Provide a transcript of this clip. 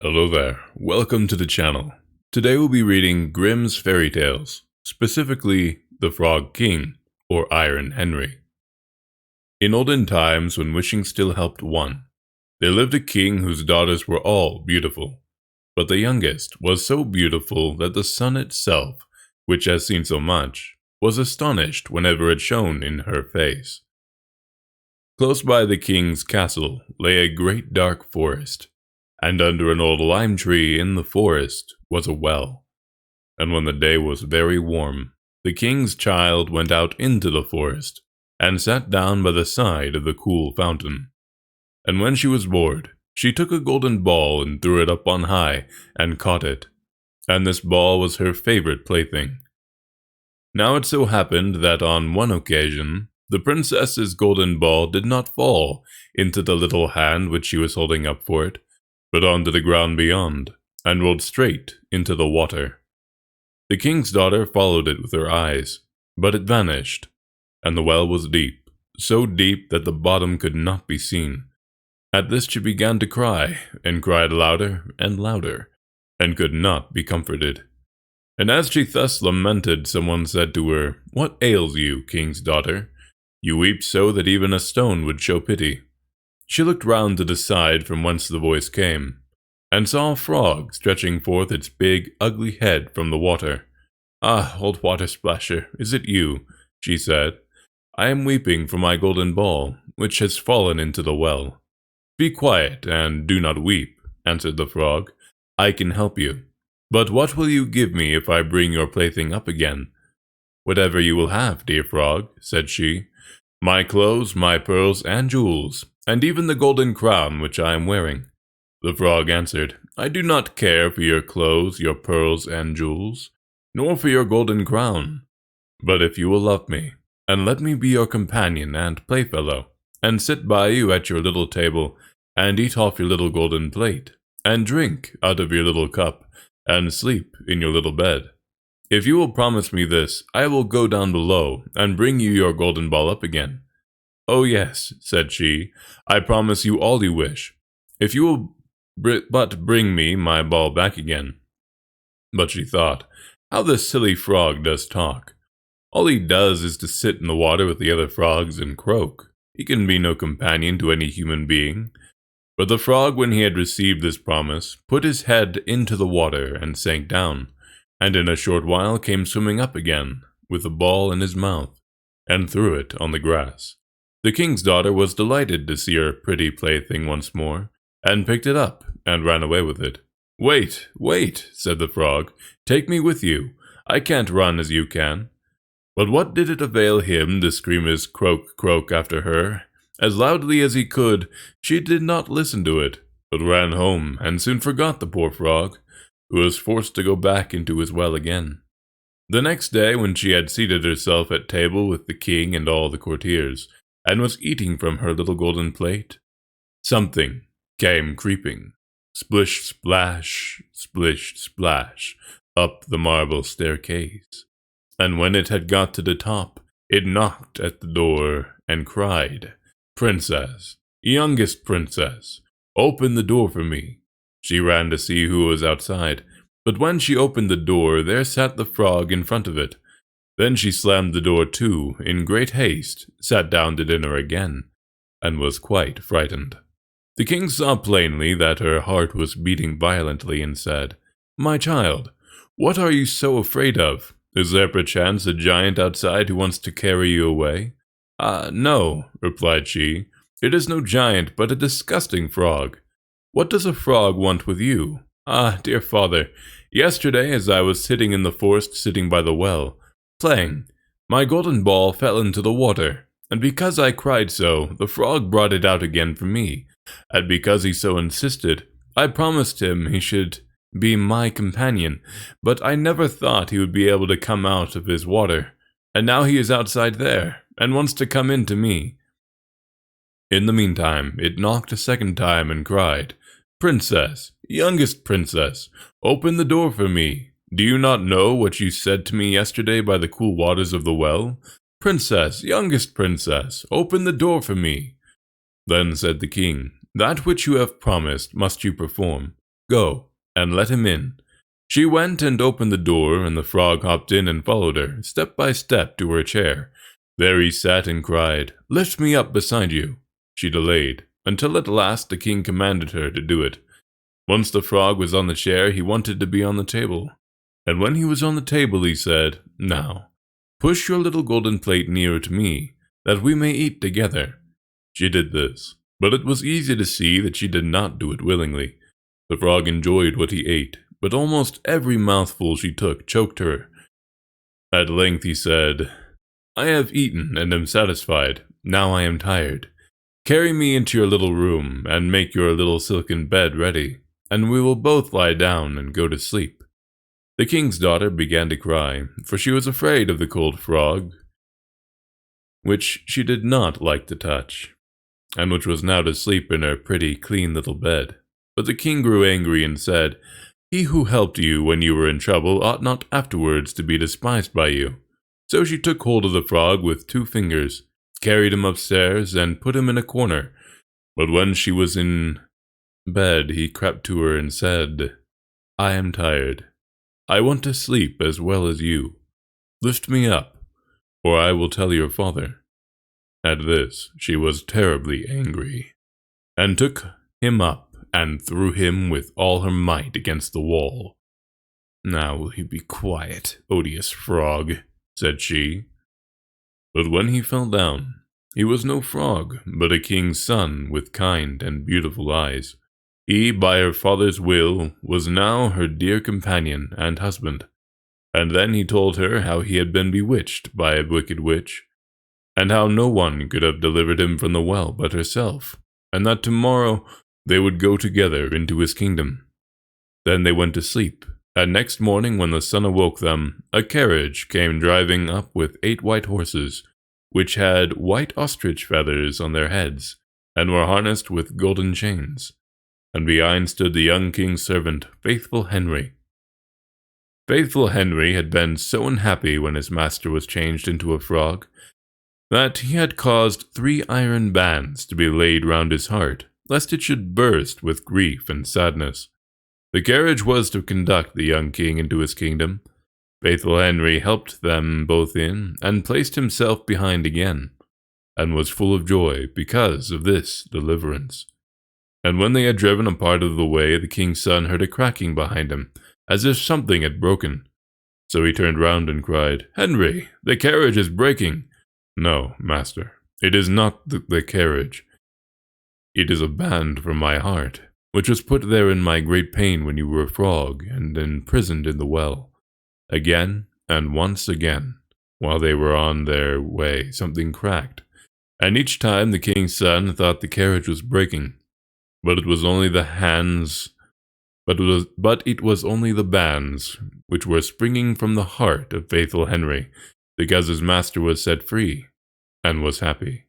Hello there, welcome to the channel. Today we'll be reading Grimm's fairy tales, specifically The Frog King, or Iron Henry. In olden times, when wishing still helped one, there lived a king whose daughters were all beautiful. But the youngest was so beautiful that the sun itself, which has seen so much, was astonished whenever it shone in her face. Close by the king's castle lay a great dark forest, and under an old lime tree in the forest was a well. And when the day was very warm, the king's child went out into the forest, and sat down by the side of the cool fountain. And when she was bored, she took a golden ball and threw it up on high, and caught it. And this ball was her favorite plaything. Now it so happened that on one occasion, the princess's golden ball did not fall into the little hand which she was holding up for it, but onto the ground beyond, and rolled straight into the water. The king's daughter followed it with her eyes, but it vanished, and the well was deep, so deep that the bottom could not be seen. At this she began to cry, and cried louder and louder, and could not be comforted. And as she thus lamented, someone said to her, "What ails you, king's daughter? You weep so that even a stone would show pity." She looked round to the side from whence the voice came, and saw a frog stretching forth its big, ugly head from the water. "Ah, old water splasher, is it you?" she said. "I am weeping for my golden ball, which has fallen into the well." "Be quiet, and do not weep," answered the frog. "I can help you. But what will you give me if I bring your plaything up again?" "Whatever you will have, dear frog," said she. "My clothes, my pearls and jewels, and even the golden crown which I am wearing." The frog answered, "I do not care for your clothes, your pearls and jewels, nor for your golden crown. But if you will love me, and let me be your companion and playfellow, and sit by you at your little table, and eat off your little golden plate, and drink out of your little cup, and sleep in your little bed. If you will promise me this, I will go down below, and bring you your golden ball up again." "Oh yes," said she, "I promise you all you wish, if you will but bring me my ball back again." But she thought, "How this silly frog does talk. All he does is to sit in the water with the other frogs and croak. He can be no companion to any human being." But the frog, when he had received this promise, put his head into the water and sank down, and in a short while came swimming up again, with the ball in his mouth, and threw it on the grass. The king's daughter was delighted to see her pretty plaything once more, and picked it up, and ran away with it. "Wait, wait," said the frog, "take me with you. I can't run as you can." But what did it avail him to scream his croak, croak after her? As loudly as he could, she did not listen to it, but ran home, and soon forgot the poor frog, who was forced to go back into his well again. The next day, when she had seated herself at table with the king and all the courtiers, and was eating from her little golden plate, something came creeping, splish splish splash, up the marble staircase. And when it had got to the top, it knocked at the door and cried, "Princess, youngest princess, open the door for me." She ran to see who was outside, but when she opened the door, there sat the frog in front of it. Then she slammed the door to, in great haste, sat down to dinner again, and was quite frightened. The king saw plainly that her heart was beating violently, and said, "My child, what are you so afraid of? Is there perchance a giant outside who wants to carry you away?" "No," replied she, "it is no giant, but a disgusting frog." "What does a frog want with you?" "Ah, dear father, yesterday as I was sitting in the forest sitting by the well, playing, my golden ball fell into the water, and because I cried so, the frog brought it out again for me, and because he so insisted, I promised him he should be my companion, but I never thought he would be able to come out of his water, and now he is outside there, and wants to come in to me." In the meantime, it knocked a second time and cried, "Princess, youngest princess, open the door for me. Do you not know what you said to me yesterday by the cool waters of the well? Princess, youngest princess, open the door for me." Then said the king, "That which you have promised must you perform. Go, and let him in." She went and opened the door, and the frog hopped in and followed her, step by step, to her chair. There he sat and cried, "Lift me up beside you." She delayed, until at last the king commanded her to do it. Once the frog was on the chair, he wanted to be on the table. And when he was on the table, he said, "Now, push your little golden plate nearer to me, that we may eat together." She did this, but it was easy to see that she did not do it willingly. The frog enjoyed what he ate, but almost every mouthful she took choked her. At length he said, "I have eaten and am satisfied. Now I am tired. Carry me into your little room, and make your little silken bed ready, and we will both lie down and go to sleep." The king's daughter began to cry, for she was afraid of the cold frog, which she did not like to touch, and which was now to sleep in her pretty, clean little bed. But the king grew angry and said, "He who helped you when you were in trouble ought not afterwards to be despised by you." So she took hold of the frog with 2 fingers, carried him upstairs, and put him in a corner. But when she was in bed, he crept to her and said, "I am tired. I want to sleep as well as you. Lift me up, or I will tell your father." At this she was terribly angry, and took him up and threw him with all her might against the wall. "Now will you be quiet, odious frog?" said she. But when he fell down, he was no frog, but a king's son with kind and beautiful eyes. He, by her father's will, was now her dear companion and husband. And then he told her how he had been bewitched by a wicked witch, and how no one could have delivered him from the well but herself, and that tomorrow they would go together into his kingdom. Then they went to sleep, and next morning when the sun awoke them, a carriage came driving up with 8 white horses, which had white ostrich feathers on their heads, and were harnessed with golden chains. And behind stood the young king's servant, Faithful Henry. Faithful Henry had been so unhappy when his master was changed into a frog, that he had caused 3 iron bands to be laid round his heart, lest it should burst with grief and sadness. The carriage was to conduct the young king into his kingdom. Faithful Henry helped them both in, and placed himself behind again, and was full of joy because of this deliverance. And when they had driven a part of the way, the king's son heard a cracking behind him, as if something had broken. So he turned round and cried, "Henry, the carriage is breaking." "No, master, it is not the carriage. It is a band from my heart, which was put there in my great pain when you were a frog and imprisoned in the well." Again, and once again, while they were on their way, something cracked, and each time the king's son thought the carriage was breaking. But it was only the bands which were springing from the heart of Faithful Henry, because his master was set free and was happy.